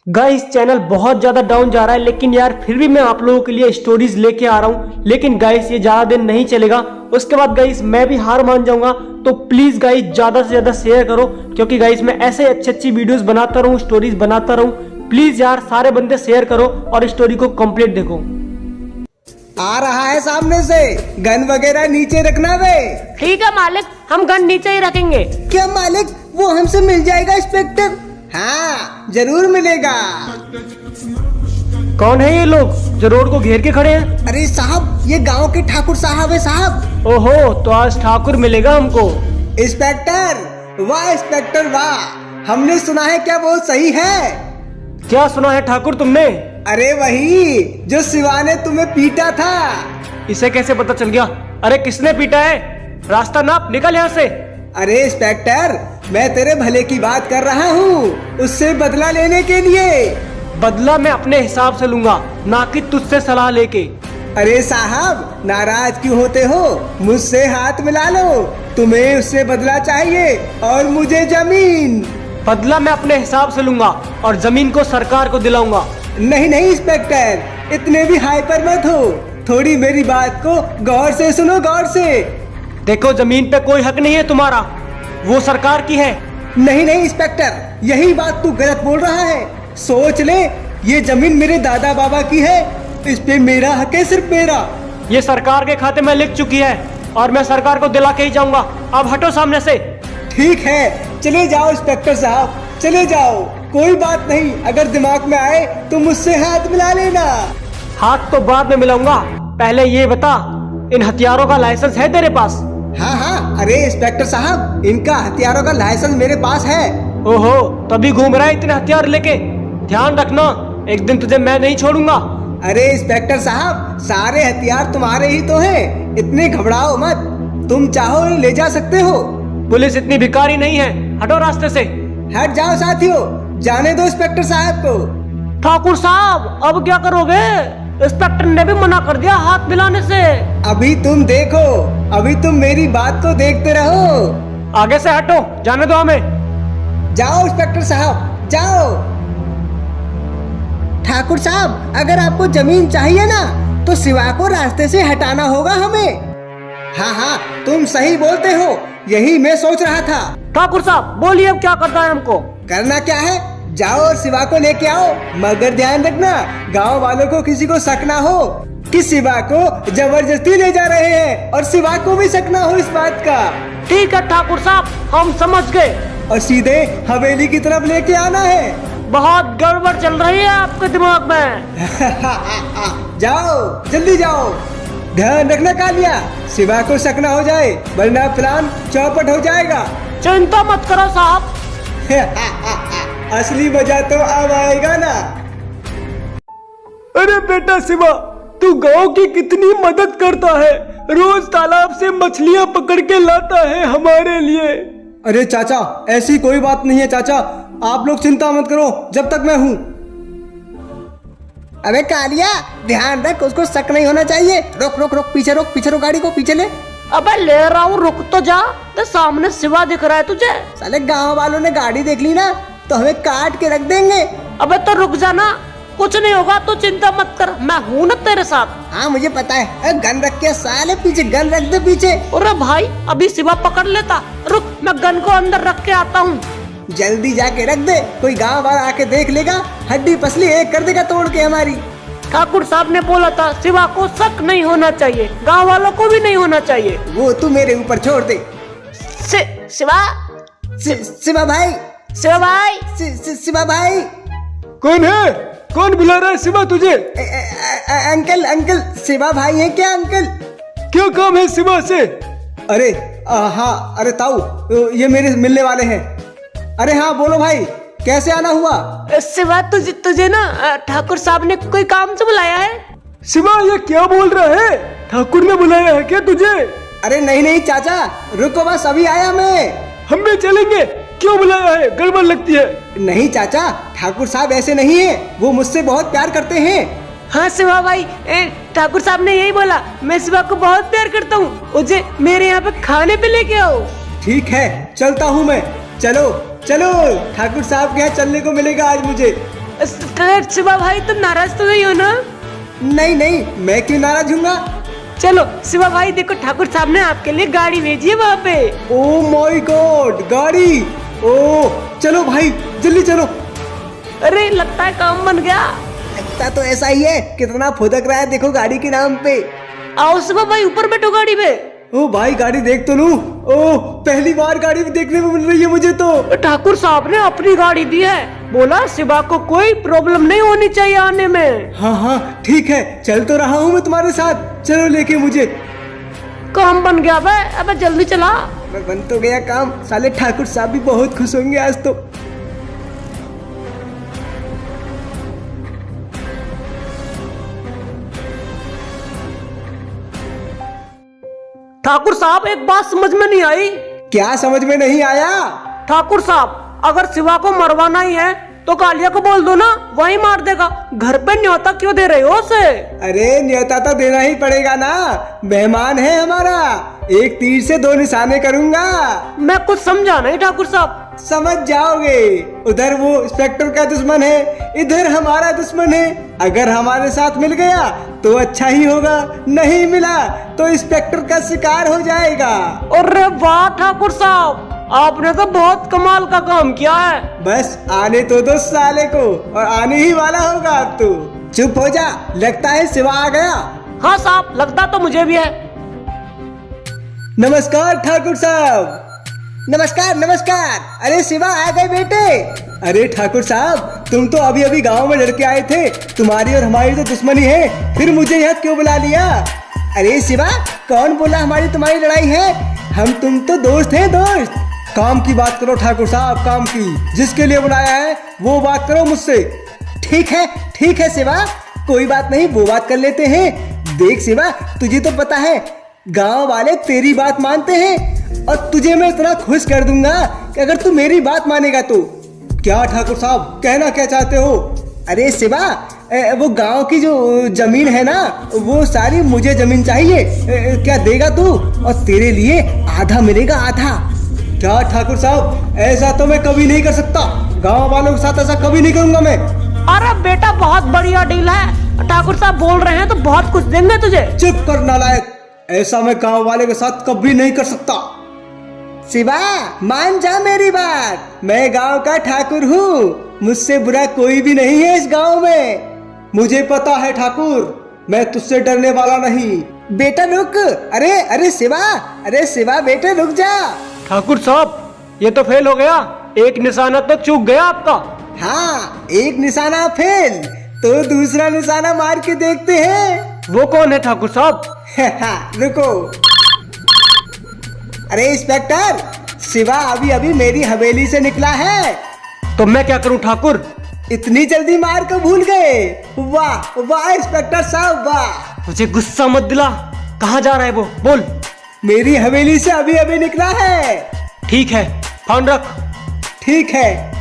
Guys channel बहुत ज्यादा down जा रहा है, लेकिन यार फिर भी मैं आप लोगों के लिए स्टोरीज लेके आ रहा हूँ। लेकिन गाइस ये ज्यादा दिन नहीं चलेगा, उसके बाद गाइस मैं भी हार मान जाऊंगा। तो प्लीज गाइस ज्यादा से ज्यादा शेयर करो, क्योंकि गाइस मैं ऐसे अच्छी वीडियोस बनाता रहूँ, स्टोरीज बनाता रहूँ। प्लीज यार सारे बंदे शेयर करो और स्टोरी को कंप्लीट देखो। आ रहा है सामने से, गन वगैरह नीचे रखना बे। ठीक है मालिक, हम गन नीचे ही रखेंगे। क्या मालिक, वो हमसे मिल जाएगा इंस्पेक्टर? हाँ जरूर मिलेगा। कौन है ये लोग जो रोड को घेर के खड़े हैं? अरे साहब, ये गांव के ठाकुर साहब है साहब। ओहो, तो आज ठाकुर मिलेगा हमको। इंस्पेक्टर वाह, इंस्पेक्टर वाह, हमने सुना है, क्या वो सही है? क्या सुना है ठाकुर तुमने? अरे वही जो शिवा ने तुम्हें पीटा था। इसे कैसे पता चल गया? अरे किसने पीटा है? रास्ता नाप, निकल यहाँ से। अरे इंस्पेक्टर, मैं तेरे भले की बात कर रहा हूँ, उससे बदला लेने के लिए। बदला मैं अपने हिसाब से लूंगा, ना कि तुझसे सलाह लेके। अरे साहब, नाराज क्यों होते हो? मुझसे हाथ मिला लो, तुम्हें उससे बदला चाहिए और मुझे जमीन। बदला मैं अपने हिसाब से लूंगा और जमीन को सरकार को दिलाऊंगा। नहीं नहीं इंस्पेक्टर, इतने भी हाइपर मत हो, थोड़ी मेरी बात को गौर से सुनो, गौर से। देखो, जमीन पे कोई हक नहीं है तुम्हारा, वो सरकार की है। नहीं नहीं इंस्पेक्टर, यही बात तू गलत बोल रहा है। सोच ले, ये जमीन मेरे दादा बाबा की है, इस पे मेरा हक है, सिर्फ मेरा। ये सरकार के खाते में लिख चुकी है और मैं सरकार को दिला के ही जाऊंगा। अब हटो सामने से। ठीक है, चले जाओ इंस्पेक्टर साहब, चले जाओ, कोई बात नहीं। अगर दिमाग में आए तो मुझसे हाथ मिला लेना। हाथ तो बाद में मिलाऊंगा, पहले ये बता, इन हथियारों का लाइसेंस है तेरे पास? हाँ हाँ, अरे इंस्पेक्टर साहब, इनका हथियारों का लाइसेंस मेरे पास है। ओहो, तभी घूम रहा है इतने हथियार लेके। ध्यान रखना, एक दिन तुझे मैं नहीं छोड़ूंगा। अरे इंस्पेक्टर साहब, सारे हथियार तुम्हारे ही तो हैं, इतने घबराओ मत, तुम चाहो ले जा सकते हो। पुलिस इतनी भिखारी नहीं है, हटो रास्ते से। हट जाओ साथियों, जाने दो इंस्पेक्टर साहब को। ठाकुर साहब, अब क्या करोगे? इंस्पेक्टर ने भी मना कर दिया हाथ मिलाने से। अभी तुम देखो, अभी तुम मेरी बात को देखते रहो। आगे से हटो, जाने दो हमें। जाओ इंस्पेक्टर साहब, जाओ। ठाकुर साहब, अगर आपको जमीन चाहिए ना, तो शिवा को रास्ते से हटाना होगा हमें। हाँ हाँ, तुम सही बोलते हो, यही मैं सोच रहा था। ठाकुर साहब बोलिए, अब क्या करना है हमको? करना क्या है, जाओ और शिवा को लेके आओ, मगर ध्यान रखना, गांव वालों को किसी को शक ना हो कि शिवा को जबरदस्ती ले जा रहे हैं, और शिवा को भी शक ना हो इस बात का। ठीक है ठाकुर साहब, हम समझ गए। और सीधे हवेली की तरफ लेके आना है। बहुत गड़बड़ चल रही है आपके दिमाग में। जाओ, जल्दी जाओ, ध्यान रखना कालिया, शिवा को शक ना हो जाए, वरना प्लान चौपट हो जाएगा। चिंता मत करो साहब। असली मजा तो अब आएगा ना। अरे बेटा शिवा, तू गांव की कितनी मदद करता है, रोज तालाब से मछलियां पकड़ के लाता है हमारे लिए। अरे चाचा, ऐसी कोई बात नहीं है चाचा, आप लोग चिंता मत करो जब तक मैं हूँ। अबे कालिया, ध्यान रख, उसको शक नहीं होना चाहिए। रोक रोक रोक, पीछे रोक, पीछे रोक, गाड़ी को पीछे ले। अबे ले रहा हूँ, रुक तो जा, तो सामने शिवा दिख रहा है तुझे। साले गांव वालों ने गाड़ी देख ली ना, तो हमें काट के रख देंगे। अबे तो रुक जा ना, कुछ नहीं होगा, तू चिंता मत कर, मैं हूँ ना तेरे साथ। हाँ मुझे पता है, गन रख के, साले पीछे गन रख दे पीछे। अरे भाई, अभी शिवा पकड़ लेता, रुक मैं गन को अंदर रख के आता हूँ। जल्दी जाके रख दे, कोई गांव वाला आके देख लेगा, हड्डी पसली एक कर देगा तोड़ के हमारी। ठाकुर साहब ने बोला था शिवा को शक नहीं होना चाहिए, गांव वालों को भी नहीं होना चाहिए। वो तू मेरे ऊपर छोड़ दे। शिवा, शिवा भाई, शिवा भाई, शिवा भाई। कौन है? कौन बुला रहा है शिवा तुझे? अंकल, अंकल, शिवा भाई है क्या अंकल? क्या काम है शिवा से? अरे हाँ, अरे ताऊ, ये मेरे मिलने वाले हैं। अरे हाँ बोलो भाई, कैसे आना हुआ? शिवा, तुझे ना ठाकुर साहब ने कोई काम से बुलाया है। शिवा, ये क्या बोल रहा है? ठाकुर ने बुलाया है क्या तुझे? अरे नहीं नहीं चाचा, रुको बस, अभी आया मैं। हम भी चलेंगे, क्यों बुलाया है? गड़बड़ लगती है। नहीं चाचा, ठाकुर साहब ऐसे नहीं है, वो मुझसे बहुत प्यार करते हैं। हाँ शिवा भाई, ठाकुर साहब ने यही बोला, मैं शिवा को बहुत प्यार करता हूँ, मुझे मेरे यहाँ पे खाने पे लेके आओ। ठीक है, चलता हूँ मैं। चलो चलो, ठाकुर साहब के यहाँ चलने को मिलेगा आज मुझे। शिवा भाई तुम नाराज तो नहीं हो ना? नहीं नहीं, मैं क्यों नाराज हूँगा। चलो शिवा भाई देखो ठाकुर साहब ने आपके लिए गाड़ी भेजी है वहाँ पे। ओ माय गॉड, गाड़ी। ओ चलो भाई जल्दी चलो। अरे लगता है काम बन गया। लगता तो ऐसा ही है, कितना फुदक रहा है देखो गाड़ी के नाम पे। आओ शिवा भाई ऊपर बैठो गाड़ी में। ओ भाई गाड़ी देख तो लूं। ओ पहली बार गाड़ी देखने में मिल रही है मुझे तो। ठाकुर साहब ने अपनी गाड़ी दी है, बोला शिवा को कोई प्रॉब्लम नहीं होनी चाहिए आने में। हाँ हाँ ठीक है, चल तो रहा हूँ मैं तुम्हारे साथ, चलो लेके मुझे। काम बन गया बे, अब जल्दी चला। बन तो गया काम, साले ठाकुर साहब भी बहुत खुश होंगे आज तो। ठाकुर साहब एक बात समझ में नहीं आई। क्या समझ में नहीं आया? ठाकुर साहब अगर शिवा को मरवाना ही है तो कालिया को बोल दो ना, वही मार देगा। घर पे न्योता क्यों दे रहे हो उसे? अरे न्योता तो देना ही पड़ेगा ना, मेहमान है हमारा, एक तीर से दो निशाने करूंगा। मैं कुछ समझा नहीं ठाकुर साहब। समझ जाओगे, उधर वो इंस्पेक्टर का दुश्मन है, इधर हमारा दुश्मन है। अगर हमारे साथ मिल गया तो अच्छा ही होगा, नहीं मिला तो इंस्पेक्टर का शिकार हो जाएगा। अरे वाह ठाकुर साहब, आपने तो बहुत कमाल का काम किया है। बस आने तो दो साले को, और आने ही वाला होगा अब तो। चुप हो जा, लगता है शिवा आ गया। हाँ साहब, लगता तो मुझे भी है। नमस्कार ठाकुर साहब। नमस्कार नमस्कार। अरे शिवा आ गए बेटे। अरे ठाकुर साहब तुम तो अभी अभी गांव में लड़के आए थे, तुम्हारी और हमारी तो दुश्मनी है, फिर मुझे यहाँ क्यों बुला लिया? अरे शिवा कौन बोला हमारी तुम्हारी लड़ाई है, हम तुम तो दोस्त हैं दोस्त। काम की बात करो ठाकुर साहब, काम की, जिसके लिए बुलाया है वो बात करो मुझसे। ठीक है शिवा, कोई बात नहीं, वो बात कर लेते हैं। देख शिवा तुझे तो पता है गांव वाले तेरी बात मानते हैं, और तुझे मैं इतना खुश कर दूंगा कि अगर तू मेरी बात मानेगा तो। क्या ठाकुर साहब कहना क्या चाहते हो? अरे शिवा वो गांव की जो जमीन है ना, वो सारी मुझे जमीन चाहिए, क्या देगा तू? और तेरे लिए आधा मिलेगा, आधा। क्या ठाकुर साहब, ऐसा तो मैं कभी नहीं कर सकता, गांव वालों के साथ ऐसा कभी नहीं करूंगा मैं। अरे बेटा बहुत बढ़िया डील है, ठाकुर साहब बोल रहे हैं तो बहुत कुछ देंगे तुझे। चुप कर नालायक, ऐसा मैं गांव वाले के साथ कभी नहीं कर सकता। शिवा मान जा मेरी बात, मैं गांव का ठाकुर हूँ, मुझसे बुरा कोई भी नहीं है इस गांव में। मुझे पता है ठाकुर, मैं तुझसे डरने वाला नहीं। बेटा रुक, अरे शिवा बेटा रुक जा। ठाकुर साहब ये तो फेल हो गया, एक निशाना तो चूक गया आपका। हाँ एक निशाना फेल, तो दूसरा निशाना मार के देखते हैं। वो कौन है ठाकुर साहब? रुको। अरे इंस्पेक्टर, शिवा अभी अभी मेरी हवेली से निकला है। तो मैं क्या करूं ठाकुर? इतनी जल्दी मार को भूल गए, वाह वाह इंस्पेक्टर साहब वाह। मुझे गुस्सा मत दिला, कहाँ जा रहा है वो, बोल। मेरी हवेली से अभी अभी निकला है। ठीक है फोन रख। ठीक है।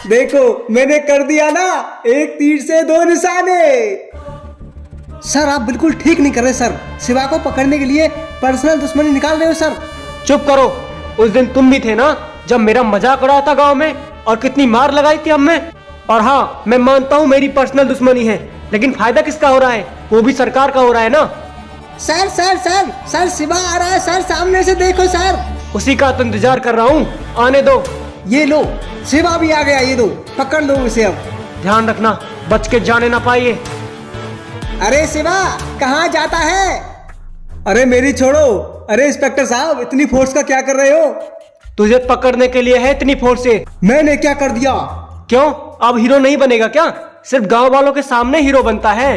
देखो मैंने कर दिया ना, एक तीर से दो निशाने। सर आप बिल्कुल ठीक नहीं कर रहे सर, शिवा को पकड़ने के लिए पर्सनल दुश्मनी निकाल रहे हो सर। चुप करो, उस दिन तुम भी थे ना जब मेरा मजाक उड़ाया था गांव में, और कितनी मार लगाई थी हमने। और हाँ मैं मानता हूँ मेरी पर्सनल दुश्मनी है, लेकिन फायदा किसका हो रहा है? वो भी सरकार का हो रहा है ना। Sir sir sir sir Shiva आ रहा है सर, सामने से देखो सर। उसी का तो इंतजार कर रहा हूँ, आने दो। ये लो शिवा भी आ गया, ये दो पकड़ लो उसे। अब ध्यान रखना बच के जाने ना पाइए। अरे शिवा कहाँ जाता है? अरे मेरी छोड़ो। अरे इंस्पेक्टर साहब इतनी फोर्स का क्या कर रहे हो? तुझे पकड़ने के लिए है इतनी फोर्स से। मैंने क्या कर दिया? क्यों अब हीरो नहीं बनेगा क्या? सिर्फ गांव वालों के सामने हीरो बनता है।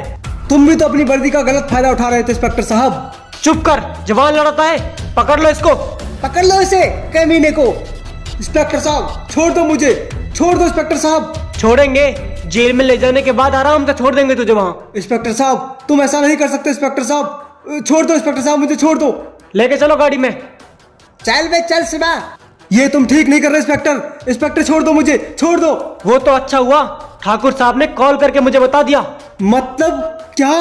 तुम भी तो अपनी वर्दी का गलत फायदा उठा रहे थे इंस्पेक्टर साहब। चुप कर, जवान लड़ता है, पकड़ लो इसको। पकड़ लो इसे कमीने को। इंस्पेक्टर साहब छोड़ दो मुझे, छोड़ दो इंस्पेक्टर साहब। छोड़ेंगे, जेल में ले जाने के बाद आराम से छोड़ देंगे तुझे वहाँ। इंस्पेक्टर साहब तुम ऐसा नहीं कर सकते इंस्पेक्टर साहब, छोड़ दो इंस्पेक्टर साहब, मुझे छोड़ दो। लेके चलो गाड़ी में। चल बे चल शिवा। ये तुम ठीक नहीं कर रहे इंस्पेक्टर, इंस्पेक्टर छोड़ दो मुझे, छोड़ दो। वो तो अच्छा हुआ ठाकुर साहब ने कॉल करके मुझे बता दिया। मतलब क्या?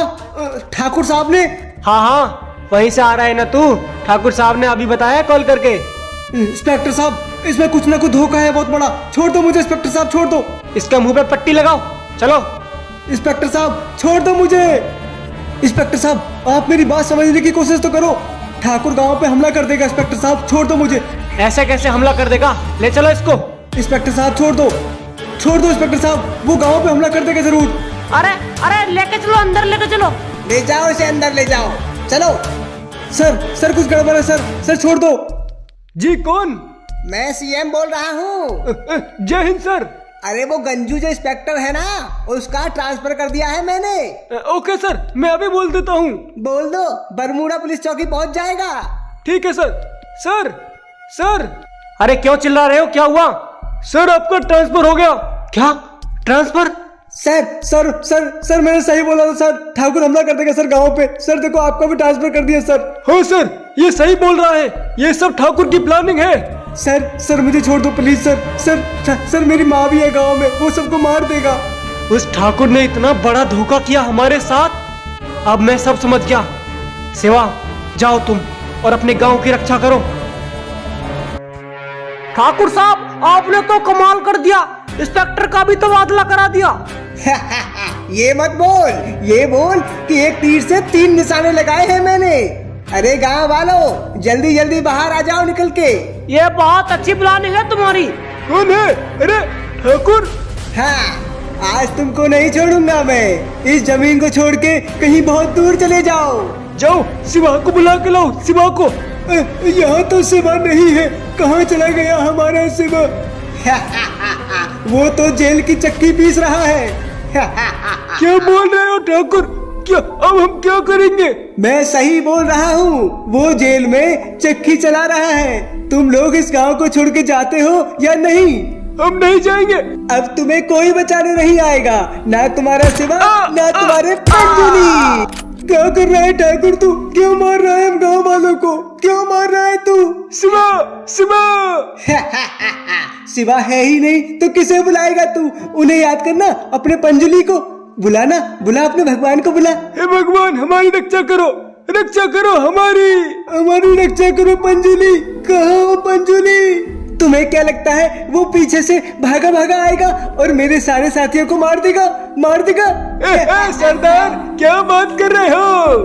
ठाकुर साहब ने? हाँ हाँ वहीं से आ रहा है ना तू, ठाकुर साहब ने अभी बताया कॉल करके। इंस्पेक्टर साहब, इसमें कुछ ना कुछ धोखा है बहुत बड़ा। छोड़ दो मुझे इंस्पेक्टर साहब, छोड़ दो। इसके मुंह पे पट्टी लगाओ, चलो। इंस्पेक्टर साहब छोड़ दो मुझे। इंस्पेक्टर साहब आप मेरी बात समझने की कोशिश तो करो। ठाकुर गांव पे हमला कर देगा इंस्पेक्टर साहब, छोड़ दो मुझे। ऐसे कैसे हमला कर देगा? ले चलो इसको। इंस्पेक्टर साहब छोड़ दो, छोड़ दो इंस्पेक्टर साहब, वो गांव पे हमला कर देगा जरूर। अरे अरे लेके चलो, अंदर लेके चलो। ले जाओ इसे अंदर, ले जाओ, चलो। सर कुछ गड़बड़ है सर छोड़ दो। जी कौन? मैं सीएम बोल रहा हूँ। जय हिंद सर। अरे वो गंजू जो इंस्पेक्टर है ना, उसका ट्रांसफर कर दिया है मैंने। ओके सर, मैं अभी बोल देता हूँ। बोल दो, बरमूडा पुलिस चौकी पहुँच जाएगा। ठीक है सर। सर सर, अरे क्यों चिल्ला रहे हो, क्या हुआ? सर आपका ट्रांसफर हो गया। क्या ट्रांसफर? सर मैंने सही बोला था सर, ठाकुर हमला कर देगा सर गांव पे। सर देखो आपका भी ट्रांसफर कर दिया सर। हाँ सर, ये सही बोल रहा है, ये सब ठाकुर की प्लानिंग है। सर मुझे छोड़ दो प्लीज सर मेरी माँ भी है गांव में, वो सबको मार देगा। उस ठाकुर ने इतना बड़ा धोखा किया हमारे साथ। अब मैं सब समझ गया। सेवा, जाओ तुम और अपने गांव की रक्षा करो। ठाकुर साहब आपने तो कमाल कर दिया, इंस्पेक्टर का भी तबादला करा दिया। ये मत बोल, ये बोल कि एक तीर से 3 निशाने लगाए हैं मैंने। अरे गांव वालों, जल्दी जल्दी बाहर आ जाओ निकल के। ये बहुत अच्छी प्लानिंग है तुम्हारी। कौन है? अरे ठाकुर। हाँ, आज तुमको नहीं छोड़ूंगा मैं। इस जमीन को छोड़ के कहीं बहुत दूर चले जाओ। जाओ, शिवा को बुला के लाओ, शिवा को। यहाँ तो शिवा नहीं है, कहाँ चला गया हमारा शिवा? वो तो जेल की चक्की पीस रहा है। क्या बोल रहे हो ठाकुर? क्या अब हम क्या करेंगे? मैं सही बोल रहा हूँ, वो जेल में चक्की चला रहा है। तुम लोग इस गांव को छोड़ के जाते हो या नहीं? हम नहीं जाएंगे। अब तुम्हें कोई बचाने नहीं आएगा, ना तुम्हारा शिवा, ना तुम्हारे पंजुली। क्या कर रहा है ठाकुर तू? क्यों मार रहा है हम गांव वालों को? क्यों मार रहा है तू? शिवा शिवा है ही नहीं तो किसे बुलाएगा तू? उन्हें याद करना, अपने पंजुली को बुलाना, बुला अपने भगवान को बुला। हे भगवान हमारी रक्षा करो, रक्षा करो हमारी रक्षा करो। पंजुली कहाँ हो पंजुली? तुम्हें क्या लगता है वो पीछे से भागा भागा आएगा और मेरे सारे साथियों को मार देगा? सरदार क्या बात कर रहे हो?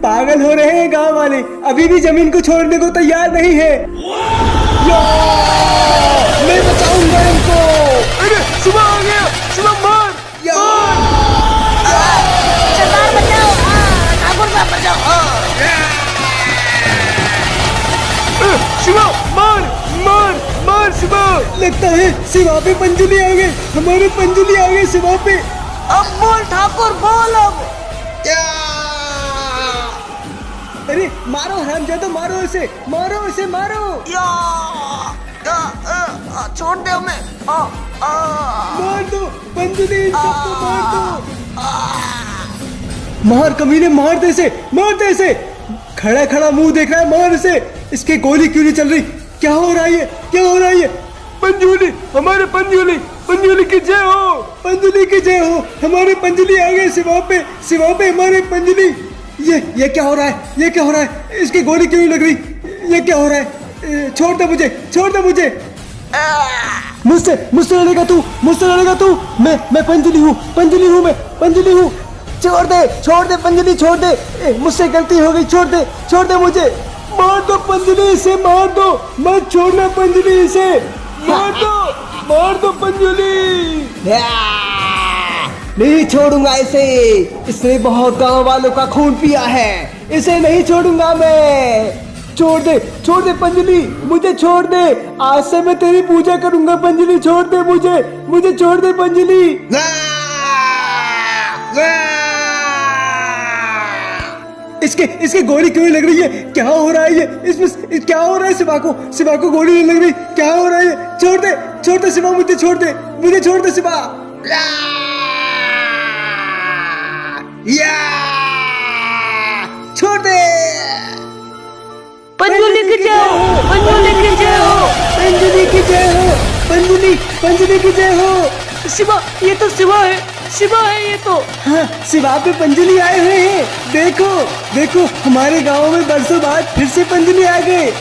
पागल हो रहे हैं गांव वाले, अभी भी जमीन को छोड़ने को तैयार नहीं है। मैं बचाऊंगा इनको। अरे सुबह आ गया, सुबह मार। सरदार बचाओ, ठाकुर साहब बचाओ। शिवा मार शिवा। लगता है शिवा पे पंजुली आ गए, हमारे पंजुली आ गए शिवा पे। अब बोल ठाकुर, बोल अब। अरे मारो हरामजादा, मारो इसे, मारो। छोड़ दे हमें। मार दो पंजुली, सबको मार दो। मार कमीने, मार दे इसे। खड़ा मुंह देख रहा है, मार इसे। इसके गोली क्यों नहीं चल रही? क्या हो रहा है? पंजुली, हमारे पंजुली की जय हो। हमारे पंजुली आ गए शिवा पे हमारे पंजुली। ये क्या हो रहा है? इसकी गोली क्यों नहीं लग रही? ये क्या हो रहा है? छोड़ दे मुझे। मुझसे लड़ेगा तू? मैं पंजुली हूँ। छोड़ दे पंजुली, छोड़ दे। मुझसे गलती हो गई, छोड़ दे मुझे। मार दो पंजुली, इसे मार दो, मत छोड़ना पंजुली, इसे मार दो पंजुली। नहीं छोड़ूंगा इसे, इसने बहुत गांव वालों का खून पिया है, इसे नहीं छोड़ूंगा मैं। छोड़ दे पंजुली, मुझे छोड़ दे। आज से मैं तेरी पूजा करूंगा पंजुली, छोड़ दे मुझे छोड़ दे पंजुली। इसके गोली क्यों नहीं लग रही है? क्या हो रहा है ये? इसमें क्या हो रहा है? शिवा को गोली नहीं लग रही, क्या हो रहा है? छोड़ दे शिवा, मुझे छोड़ दे शिवा। छोड़ दे। पंजुली की जय हो। शिवा, ये तो शिवा है ये तो। हाँ, शिवा पे पंजुली आए हुए हैं। देखो हमारे गांव में बरसों बाद फिर से पंजुली आ गए।